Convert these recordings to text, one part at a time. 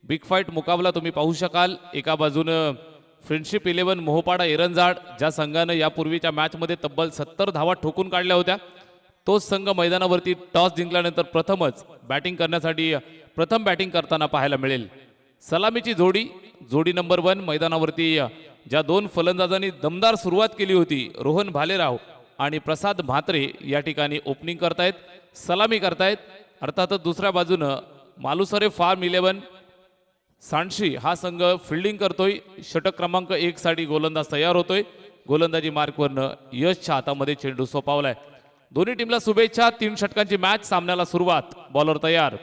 Big fight मुकाबला तुम्ही पाहू शकाल। एका बाजूनं फ्रेंडशिप 11 मोहपाडा एरंजाड, ज्या संघानं यापूर्वीच्या मॅचमध्ये तब्बल 70 धावा ठोकून काढल्या होत्या, तोच संघ मैदानावरती टॉस जिंकल्यानंतर प्रथमच बॅटिंग करण्यासाठी प्रथम बॅटिंग करताना पाहायला मिळेल। सलामीची जोडी नंबर 1 मैदानावरती ज्या दोन फलंदाजांनी दमदार सुरुवात केली होती, रोहन भालेराव आणि प्रसाद म्हात्रे या ठिकाणी ओपनिंग करतायत, सलामी करतायत। अर्थातच दुसऱ्या बाजूनं मालुसरे फार्म 11 सांडशी हा संघ फिल्डिंग करतोय। षटक क्रमांक 1 साठी गोलंदाज तयार होतोय। गोलंदाजी मार्कवरनं यशच्या हातामध्ये चेंडू सोपावलाय। दोन्ही टीमला शुभेच्छा। 3 षटकांची मॅच, सामन्याला सुरुवात। बॉलर तयार।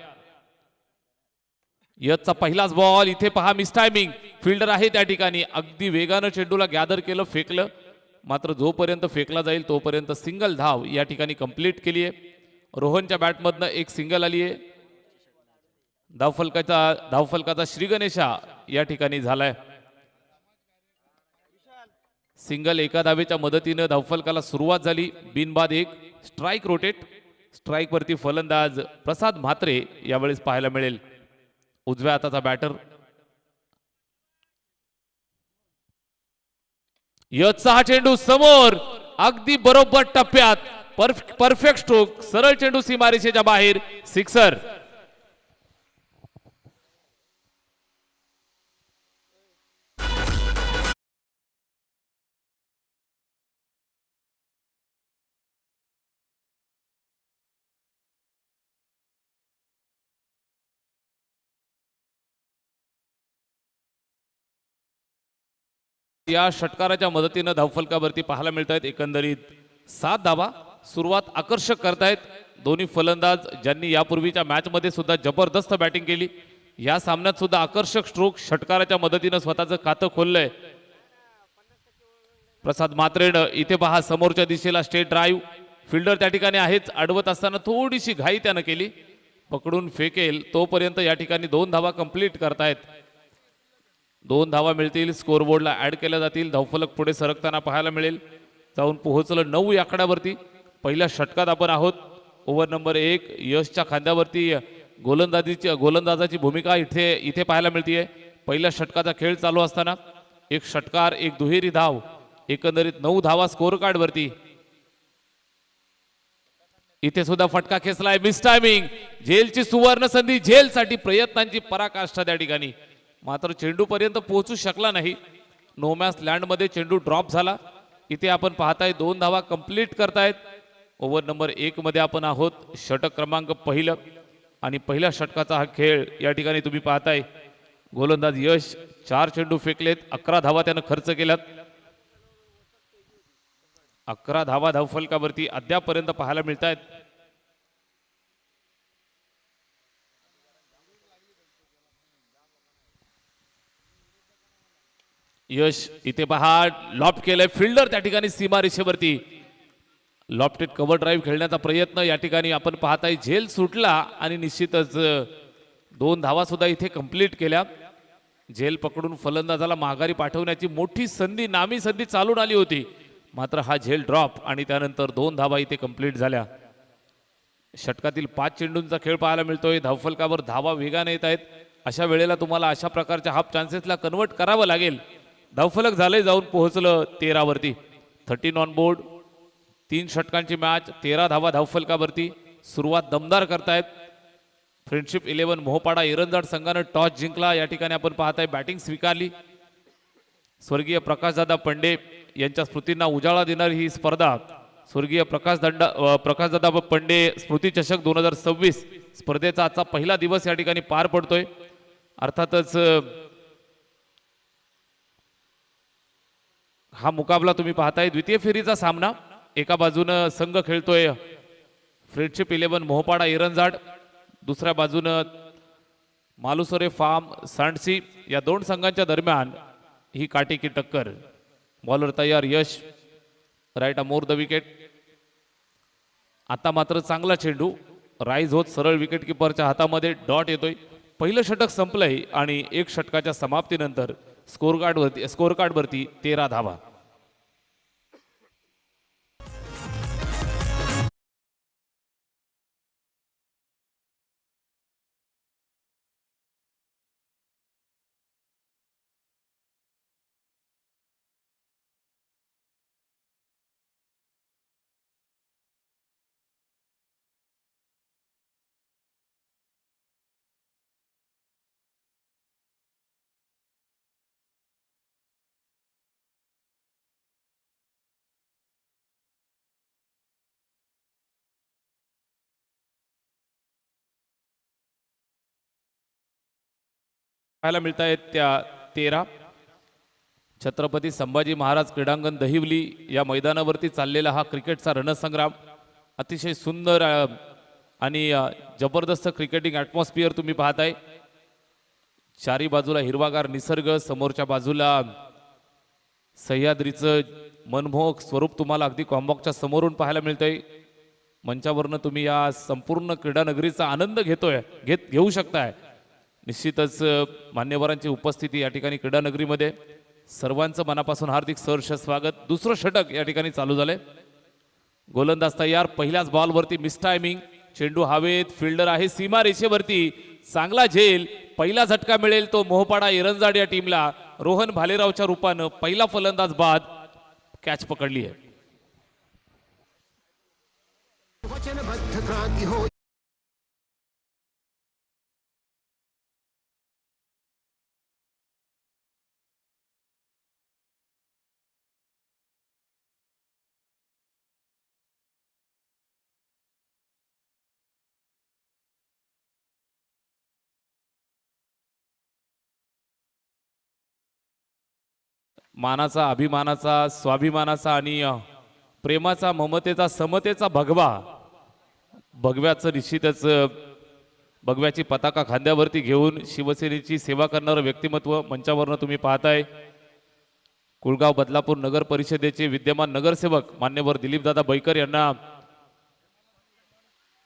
यशचा पहिलाच बॉल, इथे पहा मिस टायमिंग, फिल्डर आहे त्या ठिकाणी, अगदी वेगानं चेंडूला गॅदर केलं, फेकलं, मात्र जोपर्यंत फेकला जाईल तोपर्यंत सिंगल धाव या ठिकाणी कंप्लीट केली आहे। रोहनच्या बॅटमधनं एक सिंगल आली आहे। धावफलकाचा श्रीगणेशा या ठिकाणी झालाय। सिंगल एका धावेच्या मदतीने धावफलकाला सुरुवात झाली। बिनबाद एक, स्ट्राइक रोटेट। स्ट्राइक वरती फलंदाज प्रसाद म्हात्रे यावेळेस पाहायला मिळेल। उजव्या हाताचा बॅटर यशचा हा चेंडू समोर, अगदी बरोबर टप्प्यात, परफेक्ट स्ट्रोक, सरळ चेंडू सीमारेषेच्या बाहेर, सिक्सर। या षटकाराच्या मदतीने धावफलकावरती पाहायला मिळत आहेत एकंदरीत 7 धावा। सुरुवात आकर्षक करतायत दोन्ही फलंदाज, ज्यांनी यापूर्वीच्या मॅच मध्ये सुद्धा जबरदस्त बॅटिंग केली। या सामन्यात सुद्धा आकर्षक स्ट्रोक षटकाराच्या मदतीने स्वतःचं खातं खोललंय। प्रसाद म्हात्रेनं इथे पहा समोरच्या दिशेला स्ट्रेट ड्राइव्ह, फिल्डर त्या ठिकाणी आहेच, अडवत असताना थोडीशी घाई त्यानं केली, पकडून फेकेल तोपर्यंत या ठिकाणी 2 धावा कंप्लीट करतायत। 2 धावा मिळतील, स्कोरबोर्डला ऍड केल्या जातील। धावफलक पुढे सरकताना पाहायला मिळेल, जाऊन पोहोचलं 9 या आकड्यावरती। पहिल्या षटकात आपण आहोत। ओव्हर नंबर 1, यशच्या खांद्यावरती गोलंदाजाची भूमिका इथे पाहायला मिळते। पहिल्या षटकाचा खेळ चालू असताना एक षटकार, एक दुहेरी धाव, एकंदरीत 9 धावा स्कोर कार्ड वरती। इथे सुद्धा फटका खेचलाय, मिस टायमिंग, झेलची सुवर्ण संधी, झेलसाठी प्रयत्नांची पराकाष्ठा त्या ठिकाणी, मात्र चेंडू पर्यंत पोहोचू शकला नाही। नोमॅस लँड मध्ये चेंडू ड्रॉप झाला। इथे आपण पाहताय 2 धावा कंप्लीट करतायत। ओव्हर नंबर 1 मध्ये आपण आहोत। षटक क्रमांक 1 आणि पहिल्या षटकाचा हा खेळ या ठिकाणी तुम्ही पाहताय। गोलंदाज यश 4 चेंडू फेकलेत, 11 धावा त्यानं खर्च केल्यात। 11 धावा धावफलकावरती अद्यापर्यंत पाहायला मिळत आहेत। यश इथे पहा लॉफ्ट केलंय, फिल्डर त्या ठिकाणी सीमारेषेवरती, लॉफ्टेड कव्हर ड्राइव्ह खेळण्याचा प्रयत्न या ठिकाणी आपण पाहताय। झेल सुटला आणि निश्चितच 2 धावा सुद्धा इथे कंप्लीट केल्या। झेल पकडून फलंदाजाला माघारी पाठवण्याची मोठी संधी, नामी संधी चालून आली होती, मात्र हा झेल ड्रॉप आणि त्यानंतर 2 धावा इथे कंप्लीट झाल्या। षटकातील 5 चेंडूंचा खेळ पाहायला मिळतोय। धावफलकावर धावा वेगाने येत आहेत। अशा वेळेला तुम्हाला अशा प्रकारच्या हाफ चान्सेसला कन्वर्ट करावं लागेल। धावफलक झाले, जाऊन पोहोचलं 13 वरती। 13 ऑन बोर्ड। 3 षटकांची मॅच, 13 धावा धावफलकावरती। सुरुवात दमदार करतायत फ्रेंडशिप 11 मोहपाडा एरंजाड संघानं टॉस जिंकला। या ठिकाणी आपण पाहताय बॅटिंग स्वीकारली। स्वर्गीय प्रकाशदादा पंडे यांच्या स्मृतींना उजाळा देणारी ही स्पर्धा स्वर्गीय प्रकाशदादा पंडे स्मृती चषक 2026 स्पर्धेचा आजचा पहिला दिवस या ठिकाणी पार पडतोय। अर्थातच हा मुकाबला तुम्ही पाहताय द्वितीय फेरीचा सामना। एका बाजूनं संघ खेळतोय फ्रेंडशिप 11 मोहपाडा एरंजाड, दुसऱ्या बाजूनं मालुसरे फार्म सांडसी। या 2 संघांच्या दरम्यान ही काटेकी टक्कर। बॉलर तयार, यश राईट मोर द विकेट। आता मात्र चांगला चेंडू राईज होत सरळ विकेट किपरच्या हातामध्ये डॉट येतोय। पहिलं षटक संपलंय आणि 1 षटकाच्या समाप्तीनंतर स्कोर कार्ड वरती 13 धावा। पाहायला मिळत आहेत त्या 13 छत्रपती संभाजी महाराज क्रीडांगण दहिवली या मैदानावरती चाललेला हा क्रिकेटचा रणसंग्राम अतिशय सुंदर आणि जबरदस्त क्रिकेटिंग ॲटमॉस्फिअर तुम्ही पाहताय. चारी बाजूला हिरवागार निसर्ग, समोरच्या बाजूला सह्याद्रीचं मनमोहक स्वरूप तुम्हाला अगदी कॉम्बॉक्सच्या समोरून पाहायला मिळतंय. मंचावरनं तुम्ही या संपूर्ण क्रीडा नगरीचा आनंद घेऊ शकताय. निश्चितच मान्यवरांची उपस्थिती या ठिकाणी क्रीडा नगरीमध्ये. सर्वांचं मनापासून हार्दिक सहर्ष स्वागत. दुसरं षटक या ठिकाणी चालू झालंय. गोलंदाज तयार. पहिल्याच बॉलवरती मिस टायमिंग, चेंडू हवेत, फिल्डर आहे सीमा रेषेवरती, चांगला झेल. पहिला झटका मिळेल तो मोहपाडा एरंजाड या टीमला. रोहन भालेरावच्या रूपानं पहिला फलंदाज बाद, कॅच पकडली आहे. मानाचा, अभिमानाचा, स्वाभिमानाचा आणि प्रेमाचा, ममतेचा, समतेचा भगवा. भगव्याचं निश्चितच भगव्याची पताका खांद्यावरती घेऊन शिवसेनेची सेवा करणारं व्यक्तिमत्व मंचावरनं तुम्ही पाहताय. कुळगाव बदलापूर नगर परिषदेचे विद्यमान नगरसेवक मान्यवर दिलीपदादा बैकर यांना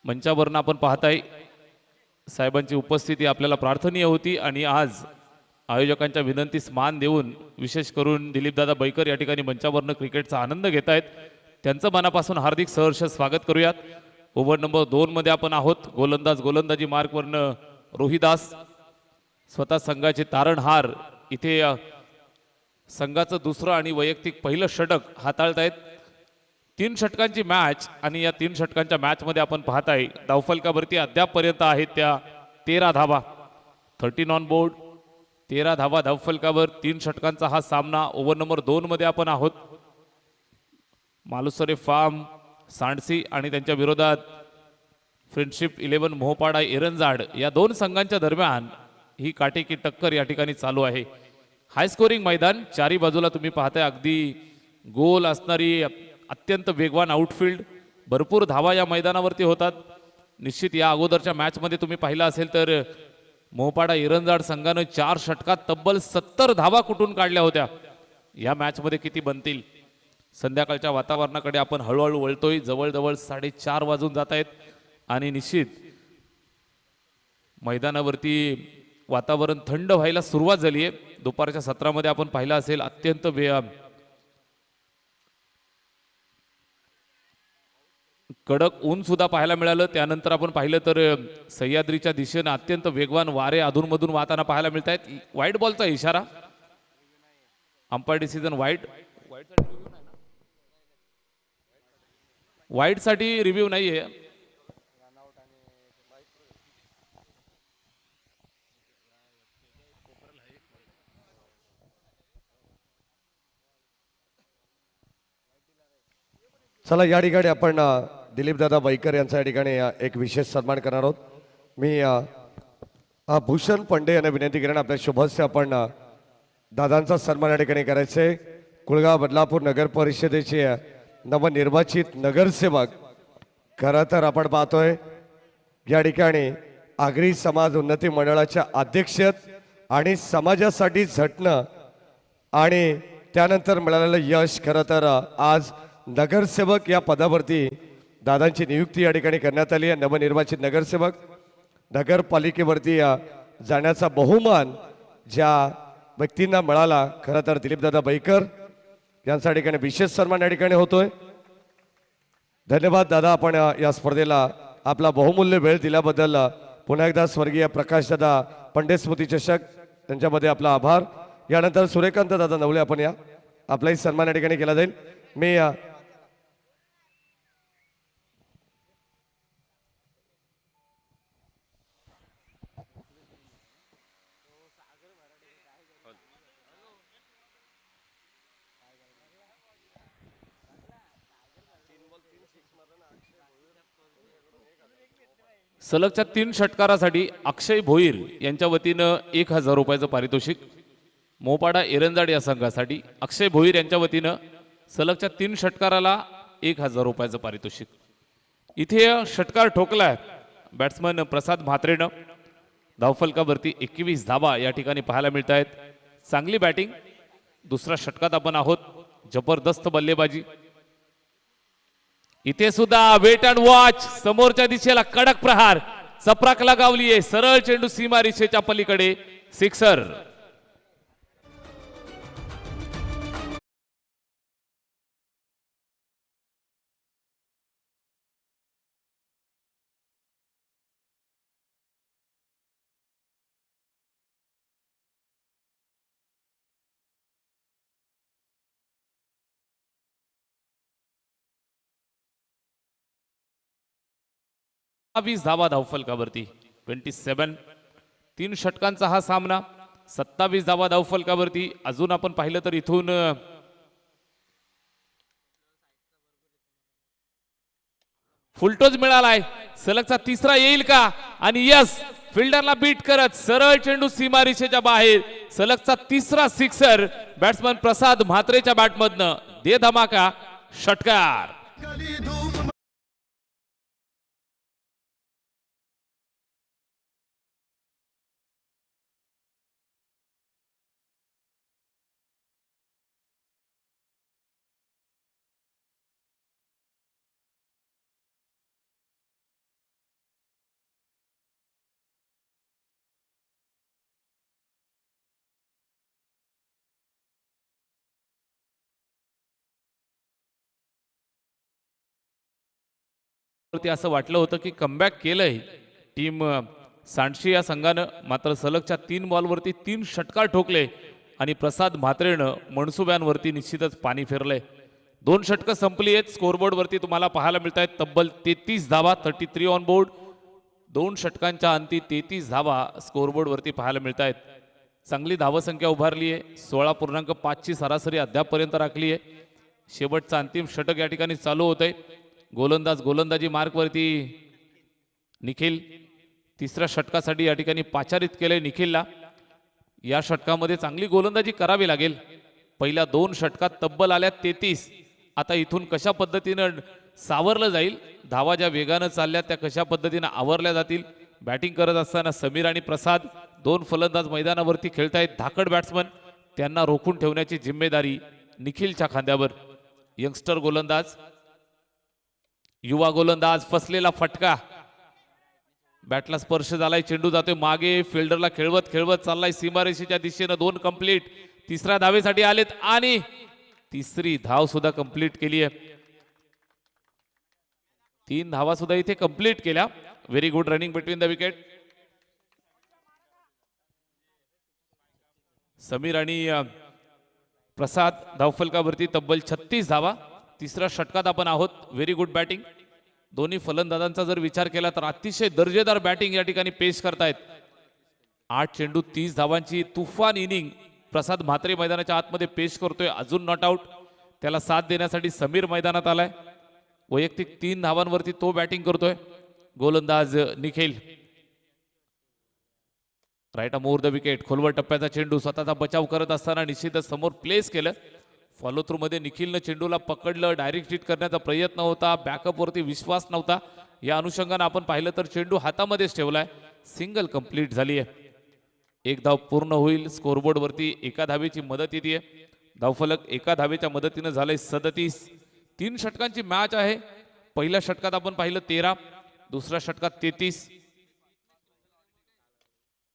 मंचावरनं आपण पाहताय. साहेबांची उपस्थिती आपल्याला प्रार्थनीय होती आणि आज आयोजकांच्या विनंतीस मान देऊन विशेष करून दिलीपदादा बैकर या ठिकाणी मंचावरनं क्रिकेटचा आनंद घेत आहेत. त्यांचं मनापासून हार्दिक सहर्ष स्वागत करूयात. ओव्हर नंबर 2 मध्ये आपण आहोत. गोलंदाजी मार्कवरनं रोहिदास स्वतः संघाचे तारणहार इथे संघाचं दुसरं आणि वैयक्तिक पहिलं षटक हाताळतायत. 3 षटकांची मॅच आणि या 3 षटकांच्या मॅच मध्ये आपण पाहताय धावफलकावरती अद्यापपर्यंत आहेत त्या 13 धावा. 13 ऑन बोर्ड, 13 धावा धावफलकावर. 3 षटकांचा हा सामना. ओव्हर नंबर 2 मध्ये आपण आहोत. मालुसरे फार्म सांडसी आणि त्यांच्या विरोधात फ्रेंडशिप 11 मोहपाडा एरंजाड या 2 संघांच्या दरम्यान ही काटेकी टक्कर या ठिकाणी चालू आहे. हाय स्कोरिंग मैदान. चारी बाजूला तुम्ही पाहताय अगदी गोल असणारी अत्यंत वेगवान आउटफील्ड. भरपूर धावा या मैदानावरती होतात. निश्चित या अगोदरच्या मॅच मध्ये तुम्ही पाहिलं असेल तर मोहपाडा एरंजाड संघानं 4 षटकात तब्बल 70 धावा कुठून काढल्या होत्या. या मॅच मध्ये किती बनतील? संध्याकाळच्या वातावरणाकडे आपण हळूहळू वळतोय. जवळजवळ 4:30 वाजून जात आहेत आणि निश्चित मैदानावरती वातावरण थंड व्हायला सुरुवात झाली आहे. दुपारच्या सत्रामध्ये आपण पाहिलं असेल अत्यंत कडक ऊन सुद्धा पाहायला मिळालं. त्यानंतर आपण पाहिलं तर सह्याद्रीच्या दिशेनं अत्यंत वेगवान वारे अधूनमधून वाहताना पाहायला मिळत आहेत. व्हाईट बॉलचा इशारा. Umpire decision white. व्हाईट साठी रिव्ह्यू नाहीये. चला या ठिकाणी आपण दिलीपदादा बैकर यांचा या ठिकाणी एक विशेष सन्मान करणार आहोत. मी भूषण पंडे यांना विनंती करेन आपल्या शुभस्य आपण दादांचा सन्मान या ठिकाणी करायचे. कुळगाव बदलापूर नगर परिषदेचे नवनिर्वाचित नगरसेवक. खरं तर आपण पाहतोय या ठिकाणी आगरी समाज उन्नती मंडळाच्या अध्यक्षत आणि समाजासाठी झटणं आणि त्यानंतर मिळालेलं यश. खरं तर आज नगरसेवक या पदावरती दादांची नियुक्ती या ठिकाणी करण्यात आली आहे. नवनिर्वाचित नगरसेवक नगरपालिकेवरती जाण्याचा बहुमान ज्या व्यक्तींना मिळाला खरं तर दिलीपदादा बैकर यांच्या ठिकाणी विशेष सन्मान या ठिकाणी होतोय. धन्यवाद दादा, आपण या स्पर्धेला आपला बहुमूल्य वेळ दिल्याबद्दल पुन्हा एकदा स्वर्गीय प्रकाशदादा पंडे स्मृती चषक त्यांच्यामध्ये आपला आभार. यानंतर सूर्यकांत दादा नवले आपण या आपलाही सन्मान या ठिकाणी केला जाईल. मी सलगच्या 3 षटकारासाठी अक्षय भोईर यांच्या वतीनं 1000 रुपयाचं पारितोषिक. मोपाडा एरंजाड या संघासाठी अक्षय भोईर यांच्या वतीनं सलगच्या 3 षटकाराला 1000 रुपयाचं पारितोषिक. इथे षटकार ठोकलाय बॅट्समन प्रसाद म्हात्रेनं. धावफलकावरती 21 धावा या ठिकाणी पाहायला मिळत आहेत. चांगली बॅटिंग. दुसऱ्या षटकात आपण आहोत. जबरदस्त बल्लेबाजी. इथे सुद्धा वेट अँड वॉच. समोरच्या दिशेला कडक प्रहार. चपराकला गावली आहे. सरळ चेंडू सीमा रेषेच्या पलीकडे. सिक्सर. धावा धावफलकावरती 27. 3 षटकांचा हा सामना. 27 धावा धावफलकावरती. अजून आपण पाहिलं तर इथून फुलटोज मिळालाय. सलगचा तिसरा येईल का? आणि यस, फिल्डरला बीट करत सरळ चेंडू सीमारेषेच्या बाहेर. सलगचा तिसरा सिक्सर बॅट्समन प्रसाद म्हात्रेच्या बॅटमधनं. दे धमाका. षटकार. असं वाटलं होतं की कमबॅक केलंय टीम सांडशी या संघानं. मात्र सलगच्या 3 बॉलवरती 3 षटकार ठोकले आणि प्रसाद म्हात्रेनं मनसुब्यांवरती निश्चितच पाणी फिरलंय. 2 षटकं संपली आहेत. स्कोरबोर्डवरती तुम्हाला पाहायला मिळत आहेत तब्बल 33 धावा. 33 ऑन बोर्ड. 2 षटकांच्या अंती 33 धावा स्कोरबोर्डवरती पाहायला मिळत आहेत. चांगली धावसंख्या उभारली आहे. 16.5 ची सरासरी अद्यापपर्यंत राखली आहे. शेवटचा अंतिम षटक या ठिकाणी चालू होत आहे. गोलंदाजी मार्कवरती निखिल. तिसऱ्या षटकासाठी या ठिकाणी पाचारित केले निखिलला. या षटकामध्ये चांगली गोलंदाजी करावी लागेल. पहिल्या 2 षटकात तब्बल आल्या 33. आता इथून कशा पद्धतीनं सावरलं जाईल, धावा ज्या वेगानं चालल्या त्या कशा पद्धतीनं आवरल्या जातील. बॅटिंग करत असताना समीर आणि प्रसाद 2 फलंदाज मैदानावरती खेळतायत. धाकड बॅट्समन. त्यांना रोखून ठेवण्याची जिम्मेदारी निखिलच्या खांद्यावर. यंगस्टर गोलंदाज, युवा गोलंदाज. फसलेला फटका. बॅटला स्पर्श झालाय. चेंडू जातोय मागे. फिल्डरला खेळवत खेळवत चाललाय सीमारेषेच्या दिशेनं. 2 कंप्लीट. तिसऱ्या धावेसाठी आलेत आणि तिसरी धाव सुद्धा कंप्लीट केली आहे. 3 धावा सुद्धा इथे कंप्लीट केल्या. Very good running between the wicket. Sameer आणि प्रसाद धावफलकावरती तब्बल 36 धावा. तिसऱ्या षटकात आपण आहोत. Very good batting. दोन्ही फलंदाजांचा जर विचार केला तर अतिशय दर्जेदार बॅटिंग या ठिकाणी पेश करतायत. 8 चेंडू 30 धावांची तुफान इनिंग प्रसाद म्हात्रे मैदानाच्या आतमध्ये पेश करतोय. अजून नॉट आउट. त्याला साथ देण्यासाठी समीर मैदानात आलाय. वैयक्तिक 3 धावांवरती तो बॅटिंग करतोय. गोलंदाज Nikhil. Right more the wicket. खोलवर टप्प्याचा चेंडू स्वतःचा बचाव करत असताना निश्चितच समोर प्लेस केलं. फॉलो थ्रू मध्ये निखिलनं चेंडूला पकडलं. डायरेक्ट हिट करण्याचा प्रयत्न होता. बॅकअप वरती विश्वास नव्हता. या अनुषंगाने आपण पाहिलं तर चेंडू हातामध्येच ठेवलाय. सिंगल कंप्लीट झाली आहे. 1 धाव पूर्ण होईल. स्कोरबोर्ड वरती 1 धावेची मदत येते. धावफलक 1 धावेच्या मदतीनं झालंय 37. 3 षटकांची मॅच आहे. पहिल्या षटकात आपण पाहिलं 13. दुसऱ्या षटकात 33.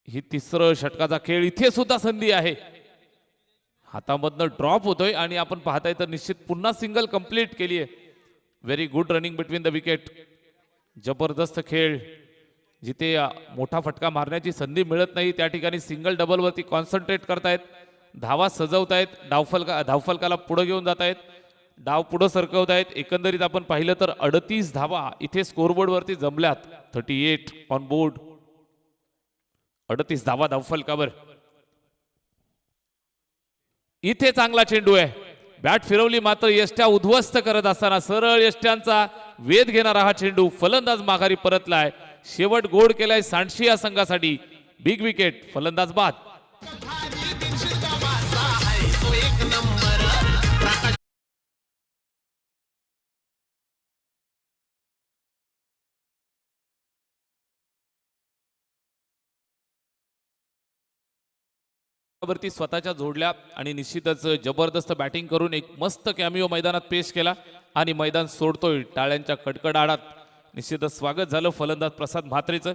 ही तिसरं षटकाचा खेळ. इथे सुद्धा संधी आहे. हातामधनं ड्रॉप होतोय आणि आपण पाहताय तर निश्चित पुन्हा सिंगल कंप्लीट केली आहे. Very good running between the wicket. जबरदस्त खेळ. जिथे मोठा फटका मारण्याची संधी मिळत नाही त्या ठिकाणी सिंगल डबल वरती कॉन्सन्ट्रेट करतायत. धावा सजवतायत. धावफलकाला पुढे घेऊन जात आहेत. डाव पुढे सरकवतायत. एकंदरीत आपण पाहिलं तर 38 धावा इथे स्कोरबोर्ड वरती जमल्यात. 38 ऑन बोर्ड. 38 धावा धावफलकावर. इथे चांगला चेंडू आहे. बॅट फिरवली मात्र यष्ट्या उद्ध्वस्त करत असताना सरळ यष्ट्यांचा वेध घेणारा हा चेंडू. फलंदाज माघारी परतलाय. शेवट गोड केलाय सांडशी या संघासाठी. बिग विकेट, फलंदाज बाद. वरती स्वतःच्या जोडल्या आणि निश्चितच जबरदस्त बॅटिंग करून एक मस्त कॅमिओ मैदानात पेश केला आणि मैदान सोडतोय टाळ्यांच्या कडकडाटात. निश्चितच स्वागत झालं फलंदाज प्रसाद म्हात्रेचं.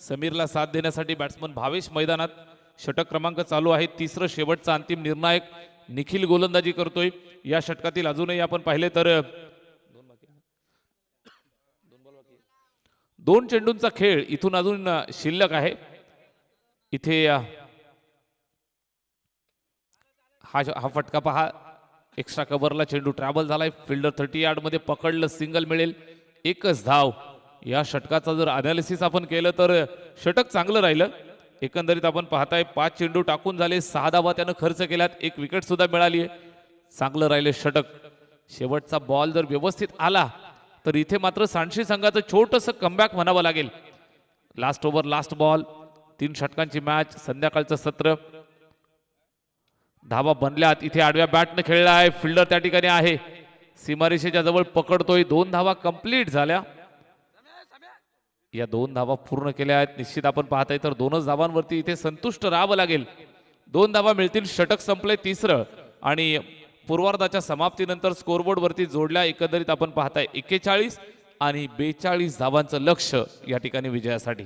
समीरला साथ देण्यासाठी बॅट्समन भावेश मैदानात. षटक क्रमांक चालू आहे. तिसरं शेवटचा अंतिम निर्णायक निखिल गोलंदाजी करतोय. या षटकातील अजूनही आपण पाहिले तर 2 चेंडूंचा खेळ इथून अजून शिल्लक आहे. इथे हा फटका पहा. एक्स्ट्रा कव्हरला चेंडू ट्रॅव्हल झालाय. फिल्डर 30 यार्ड मध्ये पकडलं, सिंगल मिळेल. एकच धाव. या षटकाचा जर अनालिसिस आपण केलं तर षटक चांगलं राहिलं. एकंदरीत आपण पाहताय 5 चेंडू टाकून झाले, 6 धावा त्यानं खर्च केल्यात, 1 विकेट सुद्धा मिळाली आहे. चांगलं राहिले षटक. शेवटचा बॉल जर व्यवस्थित आला तर इथे मात्र सांडशी संघाचं छोटंसं कमबॅक म्हणावं लागेल. Last over last ball. 3 षटकांची मॅच, संध्याकाळचं सत्र. धावा बनल्यात. इथे आडव्या बॅटनं खेळला आहे. फिल्डर त्या ठिकाणी आहे, सीमारेषेच्या जवळ पकडतोय. 2 धावा कंप्लीट झाल्या. या 2 धावा पूर्ण केल्या आहेत. निश्चित आपण पाहताय तर 2च धावांवरती इथे संतुष्ट राहावं लागेल. 2 धावा मिळतील. षटक संपले तिसरं आणि पूर्वार्धाच्या समाप्तीनंतर स्कोरबोर्ड वरती जोडल्या. एकंदरीत आपण पाहताय 41 आणि 42 धावांचं लक्ष या ठिकाणी विजयासाठी.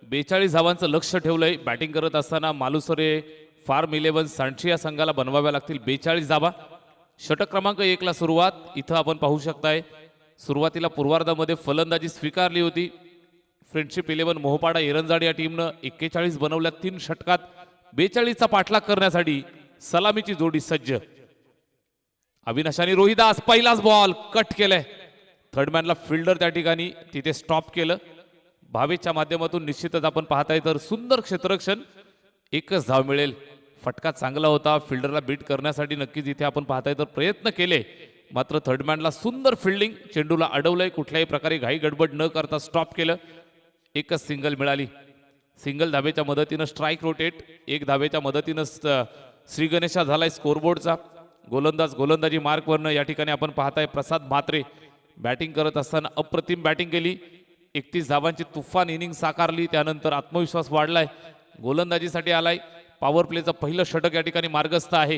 बेचाळीस धावांचं लक्ष ठेवलंय. बॅटिंग करत असताना मालुसरे फार्म 11 सांडशी या संघाला बनवाव्या लागतील 42 धावा. षटक क्रमांक 1 ला सुरुवात. इथं आपण पाहू शकताय सुरुवातीला पूर्वार्धामध्ये फलंदाजी स्वीकारली होती फ्रेंडशिप 11 मोहपाडा एरंजाड या टीमनं 41 बनवल्या 3 षटकात. 42 चा पाठलाग करण्यासाठी सलामीची जोडी सज्ज. अविनाश आणि रोहिदास पहिलाच बॉल कट केलाय. थर्डमॅनला फिल्डर त्या ठिकाणी तिथे स्टॉप केलं. भावेच्या माध्यमातून निश्चितच आपण पाहताय तर सुंदर क्षेत्ररक्षण. एकच धाव मिळेल. फटका चांगला होता. फिल्डरला बीट करण्यासाठी नक्कीच इथे आपण पाहताय तर प्रयत्न केले, मात्र थर्डमॅनला सुंदर फिल्डिंग. चेंडूला अडवलंय. कुठल्याही प्रकारे घाई गडबड न करता स्टॉप केलं. एकच सिंगल मिळाली. सिंगल धावेच्या मदतीनं स्ट्राईक रोटेट. एक धावेच्या मदतीनं श्री गणेशा झालाय स्कोरबोर्डचा. गोलंदाजी मार्कवरनं या ठिकाणी आपण पाहताय प्रसाद म्हात्रे बॅटिंग करत असताना अप्रतिम बॅटिंग केली. 31 धावांची तुफान इनिंग साकारली. त्यानंतर आत्मविश्वास वाढलाय. गोलंदाजीसाठी आलाय. पॉवर प्लेचं पहिलं षटक या ठिकाणी मार्गस्थ आहे.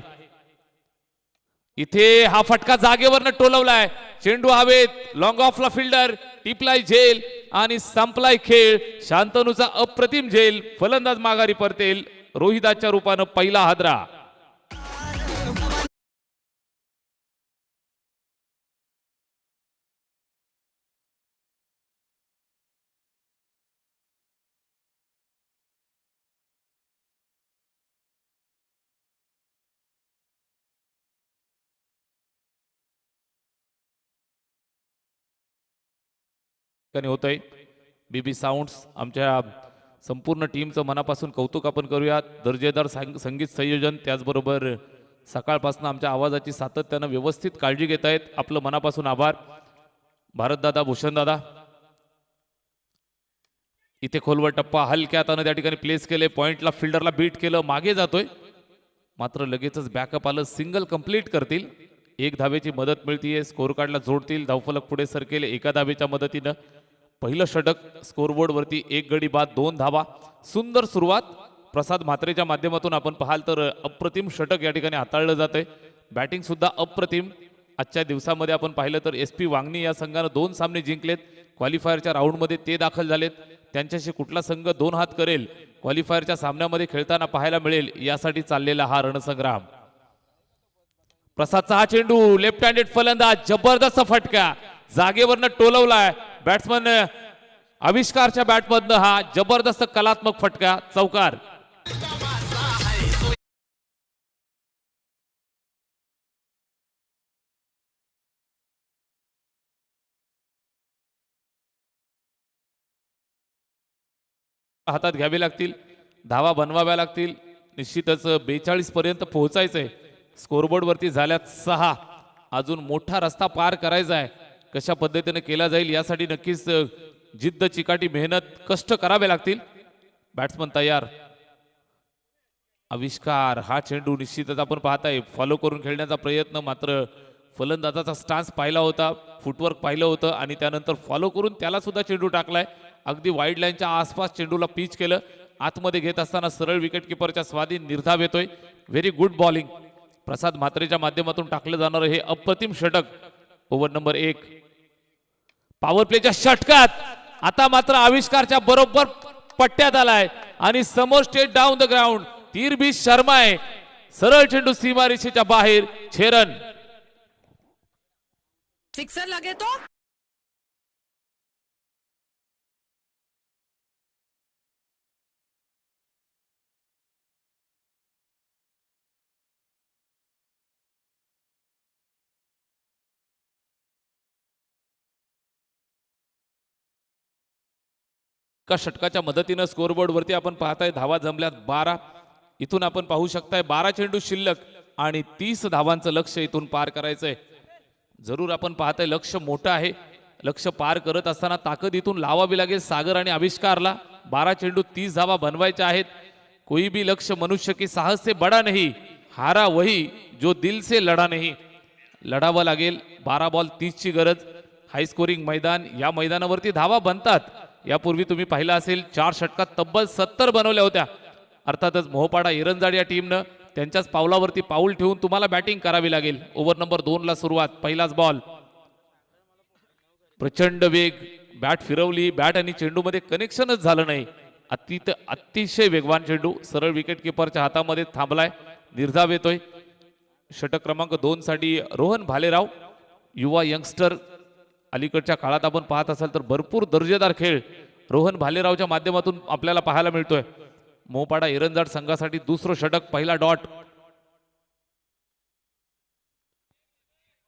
इथे हा फटका जागेवरनं टोलवलाय. चेंडू हवेत. लॉंग ऑफला फिल्डर टिपलाय झेल आणि संपलाय खेळ. शांतनूचा अप्रतिम झेल. फलंदाज माघारी परतेल. रोहिदासच्या रूपानं पहिला हादरा. होतंय बीबी साऊंड्स आमच्या संपूर्ण टीमचं मनापासून कौतुक आपण करूयात. दर्जेदार संगीत संयोजन, त्याचबरोबर सकाळपासून आमच्या आवाजाची सातत्यानं व्यवस्थित काळजी घेत आहेत. आपलं मनापासून आभार. भारतदादा, भूषणदादा. इथे खोलवर टप्पा हलक्या हातानं त्या ठिकाणी प्लेस केले. पॉइंटला फिल्डरला बीट केलं. मागे जातोय, मात्र लगेचच बॅकअप आलं. सिंगल कंप्लीट करतील. एक धावेची मदत मिळतीये. स्कोर कार्डला जोडतील. धावफलक पुढे सरकेल. एका धावेच्या मदतीनं पहिलं षटक. स्कोरबोर्ड वरती 1 गडी बाद 2 धावा. सुंदर सुरुवात प्रसाद म्हात्रेच्या माध्यमातून आपण पाहाल तर अप्रतिम षटक या ठिकाणी हाताळलं जातंय. बॅटिंग सुद्धा अप्रतिम. आजच्या दिवसामध्ये आपण पाहिलं तर SP वांगणी या संघानं 2 सामने जिंकलेत. क्वालिफायरच्या राऊंडमध्ये ते दाखल झालेत. त्यांच्याशी कुठला संघ 2 हात करेल क्वालिफायरच्या सामन्यामध्ये खेळताना पाहायला मिळेल, यासाठी चाललेला हा रणसंग्राम. प्रसादचा हा चेंडू लेफ्ट हँडेड फलंदाज. जबरदस्त फटका जागेवरनं टोलवलाय. बॅट्समन आविष्कारच्या बॅटमधनं हा जबरदस्त कलात्मक फटका. चौकार. हातात घ्यावे लागतील. धावा बनवाव्या लागतील. निश्चितच 42 पर्यंत पोहोचायचंय. स्कोरबोर्ड वरती झाल्यात 6. अजून मोठा रस्ता पार करायचा आहे. कशा पद्धतीने केला जाईल यासाठी नक्कीच जिद्द, चिकाटी, मेहनत, कष्ट करावे लागतील. बॅट्समन तयार. आविष्कार हा चेंडू निश्चितच आपण पाहताय फॉलो करून खेळण्याचा प्रयत्न, मात्र फलंदाजाचा स्टान्स पाहिला होता, फुटवर्क पाहिलं होतं आणि त्यानंतर फॉलो करून त्याला सुद्धा चेंडू टाकलाय. अगदी वाईड लाईनच्या आसपास चेंडूला पिच केलं. आतमध्ये घेत असताना सरळ विकेट किपरच्या स्वाधीन निर्धाव येतोय. Very good bowling. प्रसाद म्हात्रेच्या माध्यमातून टाकलं जाणारं हे अप्रतिम षटक. Over number 1. पॉवर प्लेच्या षटकात आता मात्र आविष्कारच्या बरोबर पट्ट्यात आलाय आणि समोर स्टेट डाऊन द ग्राउंड. तीर बी शर्मा आहे. सरळ चेंडू सीमारेषेच्या बाहेर. 6 रन. सिक्सर लगे तो एका षटकाच्या मदतीनं स्कोरबोर्ड वरती आपण पाहताय धावा जमल्यात 12. इथून आपण पाहू शकताय 12 चेंडू शिल्लक आणि 30 धावांचं लक्ष इथून पार करायचंय. जरूर आपण पाहताय लक्ष मोठं आहे. लक्ष पार करत असताना ताकद इथून लावावी लागेल सागर आणि आविष्कारला. 12 चेंडू 30 धावा बनवायच्या आहेत. कोई भी लक्ष्य मनुष्य की साहस से बड़ा नहीं, हारा वही जो दिल से लढा नहीं. लढावं लागेल. 12 बॉल 30 ची गरज. हाय स्कोरिंग मैदान. या मैदानावरती धावा बनतात. यापूर्वी तुम्ही पाहिलं असेल 4 षटकात तब्बल 70 बनवल्या होत्या. अर्थातच मोहपाडा एरंजाड या टीमनं त्यांच्याच पावलावरती पाऊल ठेवून तुम्हाला बॅटिंग करावी लागेल. ओव्हर नंबर 2 ला सुरुवात. पहिलाच बॉल. प्रचंड वेग. बॅट फिरवली. बॅट आणि चेंडूमध्ये कनेक्शनच झालं नाही. अतिशय वेगवान चेंडू सरळ विकेट किपरच्या हातामध्ये थांबलाय. निर्धाव येतोय. षटक क्रमांक 2 साठी रोहन भालेराव, युवा यंगस्टर. अलीकडच्या काळात आपण पाहत असाल तर भरपूर दर्जेदार खेळ रोहन भालेरावच्या माध्यमातून आपल्याला पाहायला मिळतोय. मोपाडा एरंजाड संघासाठी दुसरं षटक, पहिला डॉट.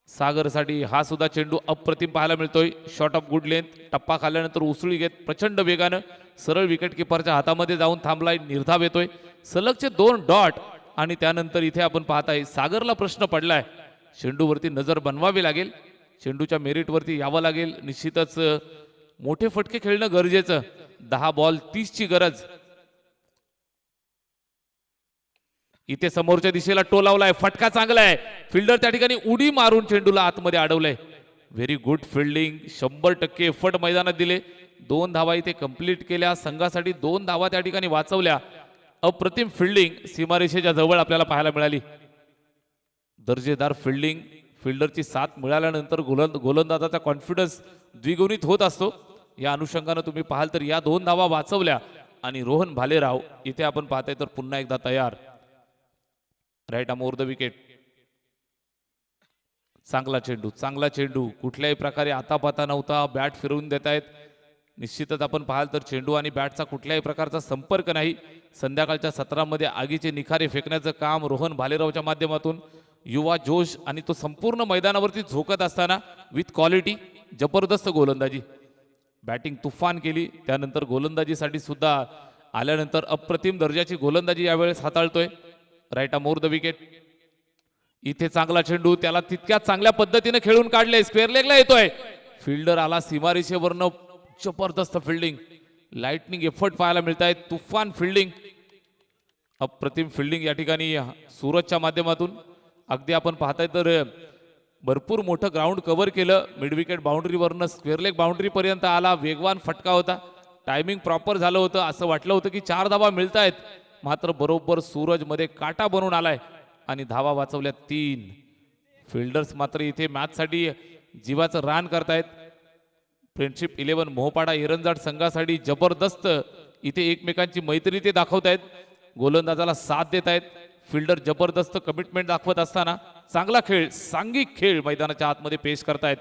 सागरसाठी हा सुद्धा चेंडू अप्रतिम पाहायला मिळतोय. शॉट ऑफ गुड लेंथ, टप्पा खाल्ल्यानंतर उसळी घेत प्रचंड वेगानं सरळ विकेट किपरच्या हातामध्ये जाऊन थांबलाय. निर्धाव येतोय. सलगचे 2 डॉट आणि त्यानंतर इथे आपण पाहताय सागरला प्रश्न पडलाय. चेंडूवरती नजर बनवावी लागेल, चेंडूच्या मेरिटवरती यावं लागेल. निश्चितच मोठे फटके खेळणं गरजेचं. 10 बॉल 30 ची गरज. इथे समोरच्या दिशेला टोलावलाय, फटका चांगला आहे. फिल्डर त्या ठिकाणी उडी मारून चेंडूला आतमध्ये अडवलंय. Very good fielding. 100% एफर्ट मैदानात दिले. 2 धावा इथे कंप्लीट केल्या. संघासाठी 2 धावा त्या ठिकाणी वाचवल्या. अप्रतिम फिल्डिंग सीमारेषेच्या जवळ आपल्याला पाहायला मिळाली. दर्जेदार फिल्डिंग. फिल्डरची साथ मिळाल्यानंतर गोलंदाजाचा कॉन्फिडन्स द्विगुणित होत असतो. या अनुषंगानं तुम्ही पाहाल तर या 2 धावा वाचवल्या आणि रोहन भालेराव इथे आपण पाहताय तर पुन्हा एकदा तयार. Right arm over the wicket. चांगला चेंडू, चांगला चेंडू. कुठल्याही प्रकारे आतापाता नव्हता. बॅट फिरवून देत आहेत. निश्चितच आपण पाहाल तर चेंडू आणि बॅटचा कुठल्याही प्रकारचा संपर्क नाही. संध्याकाळच्या सत्रामध्ये आगीचे निखारे फेकण्याचं काम रोहन भालेरावच्या माध्यमातून. युवा जोश आणि तो संपूर्ण मैदानावरती झोकत असताना विथ क्वालिटी. जबरदस्त गोलंदाजी. बॅटिंग तुफान केली. त्यानंतर गोलंदाजीसाठी सुद्धा आल्यानंतर अप्रतिम दर्जाची गोलंदाजी यावेळेस हाताळतोय. Right arm over the wicket. इथे चांगला चेंडू, त्याला तितक्याच चांगल्या पद्धतीने खेळून काढले. स्क्वेअर लेगला येतोय. फिल्डर आला सीमारेषेवरनं. जबरदस्त फिल्डिंग. लाइटनिंग एफर्ट पाहायला मिळत आहेत. तुफान फिल्डिंग, अप्रतिम फिल्डिंग या ठिकाणी सूरजच्या माध्यमातून. अगदी आपण पाहताय तर भरपूर मोठं ग्राउंड कव्हर केलं. मिड विकेट बाउंड्रीवरनं स्क्वेअर लेग बाउंड्री पर्यंत आला. वेगवान फटका होता. टायमिंग प्रॉपर झालं होतं. असं वाटलं होतं की 4 धावा मिळत आहेत, मात्र बरोबर सूरज मध्ये काटा बनून आलाय आणि धावा वाचवल्या 3. फिल्डर्स मात्र इथे मॅचसाठी जीवाचं रान करतायत. फ्रेंडशिप 11 मोहपाडा एरंजाड संघासाठी जबरदस्त इथे एकमेकांची मैत्री ते दाखवतायत. गोलंदाजाला साथ देत आहेत. फिल्डर जबरदस्त कमिटमेंट दाखवत असताना चांगला खेळ, सांघिक खेळ मैदानाच्या आतमध्ये पेश करतायत.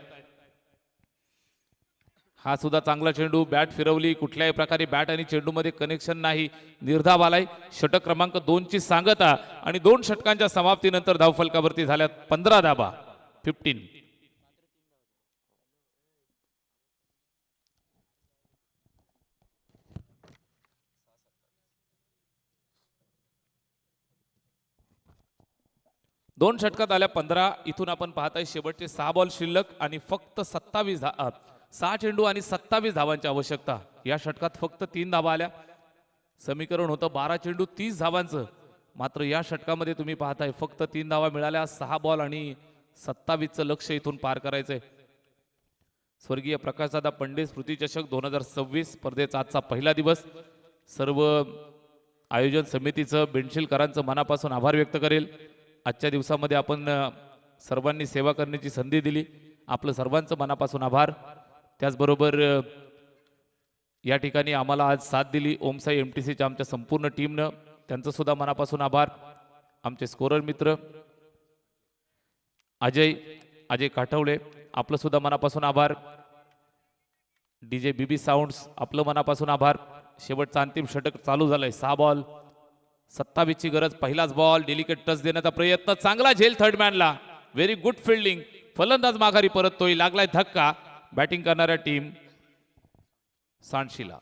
हा सुद्धा चांगला चेंडू. बॅट फिरवली. कुठल्याही प्रकारे बॅट आणि चेंडू मध्ये कनेक्शन नाही. निर्धाव आलाय. षटक क्रमांक 2 ची सांगता आणि 2 षटकांच्या समाप्तीनंतर धावफलकावरती झाल्यात 15 धावा. 15. दोन षटकात आल्या 15. इथून आपण पाहताय शेवटचे 6 बॉल शिल्लक आणि फक्त 6 चेंडू आणि 27 धावांची आवश्यकता. या षटकात फक्त 3 धावा आल्या. समीकरण होतं 12 चेंडू 30 धावांचं, मात्र या षटकामध्ये तुम्ही पाहताय फक्त 3 धावा मिळाल्या. 6 बॉल आणि 27चं लक्ष इथून पार करायचंय. स्वर्गीय प्रकाशदादा पंडे स्मृती चषक 2026 स्पर्धेचा आजचा पहिला दिवस. सर्व आयोजन समितीचं, बेंडशिलकरांचं मनापासून आभार व्यक्त करेल. आजच्या दिवसामध्ये आपण सर्वांनी सेवा करण्याची संधी दिली. आपलं सर्वांचं मनापासून आभार. त्याचबरोबर या ठिकाणी आम्हाला आज साथ दिली ओमसाई MTCच्या आमच्या संपूर्ण टीमनं, त्यांचं सुद्धा मनापासून आभार. आमचे स्कोरर मित्र अजय काठवळे, आपलं सुद्धा मनापासून आभार. DJ BB साऊंड्स, आपलं मनापासून आभार. शेवटचा अंतिम षटक चालू झालंय. 6 बॉल 27 ची गरज. पहिलाच बॉल, डेलिकेट टच देण्याचा प्रयत्न, चांगला झेल थर्डमॅनला. Very good fielding. फलंदाज माघारी परततोय. लागलाय धक्का. बॅटिंग करणाऱ्या टीम सांडशीला.